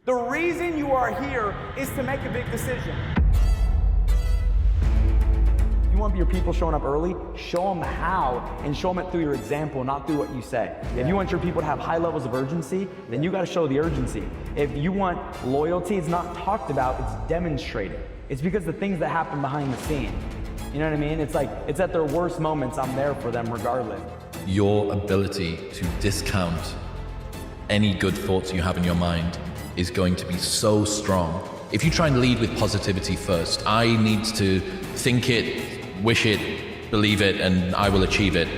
The reason you are here is to make a big decision. If you want your people showing up early, show them how, and show them it through your example, not through what you say. Yeah. If you want your people to have high levels of urgency, then you gotta show the urgency. If you want loyalty, it's not talked about, it's demonstrated. It's because the things that happen behind the scene. You know what I mean? It's like, it's at their worst moments, I'm there for them regardless. Your ability to discount any good thoughts you have in your mind is going to be so strong. If you try and lead with positivity first, I need to think it, wish it, believe it, and I will achieve it,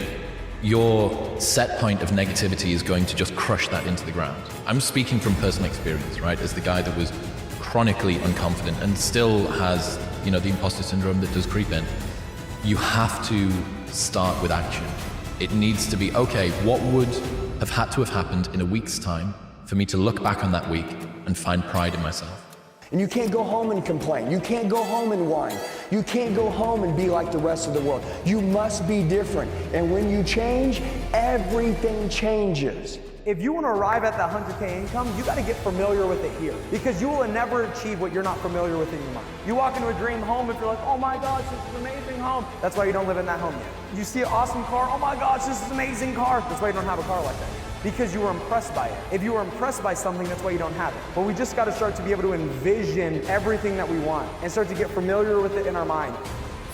your set point of negativity is going to just crush that into the ground. I'm speaking from personal experience, right? As the guy that was chronically unconfident and still has, you know, the imposter syndrome that does creep in. You have to start with action. It needs to be, okay, what would have had to have happened in a week's time for me to look back on that week and find pride in myself? And you can't go home and complain. You can't go home and whine. You can't go home and be like the rest of the world. You must be different. And when you change, everything changes. If you want to arrive at that 100K income, you got to get familiar with it here, because you will never achieve what you're not familiar with in your mind. You walk into a dream home, if you're like, oh my gosh, this is an amazing home, that's why you don't live in that home yet. You see an awesome car, oh my gosh, this is an amazing car, that's why you don't have a car like that. Because you were impressed by it. If you were impressed by something, that's why you don't have it. But we just got to start to be able to envision everything that we want and start to get familiar with it in our mind.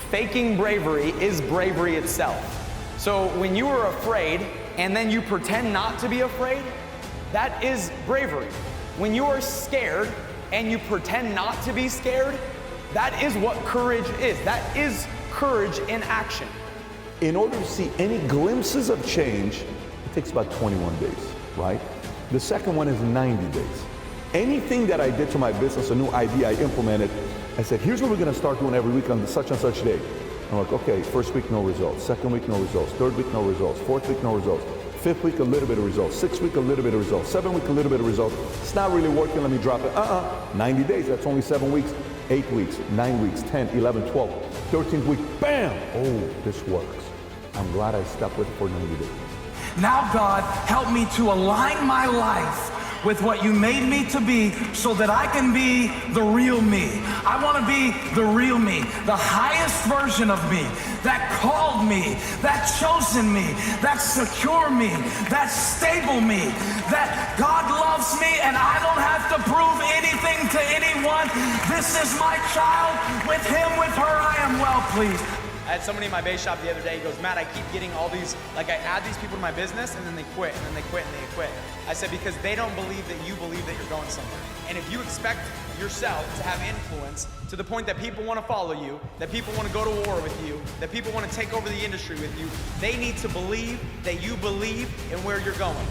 Faking bravery is bravery itself. So when you are afraid and then you pretend not to be afraid, that is bravery. When you are scared and you pretend not to be scared, that is what courage is. That is courage in action. In order to see any glimpses of change, it takes about 21 days, right? The second one is 90 days. Anything that I did to my business, a new idea I implemented, I said, here's what we're gonna start doing every week on such and such day. I'm like, okay, first week, no results. Second week, no results. Third week, no results. Fourth week, no results. Fifth week, a little bit of results. Sixth week, a little bit of results. 7th week, a little bit of results. It's not really working, let me drop it. 90 days, that's only 7 weeks. 8 weeks, 9 weeks, 10, 11, 12. 13th week, bam! Oh, this works. I'm glad I stuck with it for 90 days. Now, God, help me to align my life with what you made me to be so that I can be the real me. I want to be the real me, the highest version of me, that called me, that chosen me, that secure me, that stable me, that God loves me and I don't have to prove anything to anyone. This is my child. With him, with her, I am well pleased. I had somebody in my base shop the other day, he goes, Matt, I keep getting all these, like I add these people to my business and then they quit, and then they quit, and they quit. I said, because they don't believe that you believe that you're going somewhere. And if you expect yourself to have influence to the point that people want to follow you, that people want to go to war with you, that people want to take over the industry with you, they need to believe that you believe in where you're going.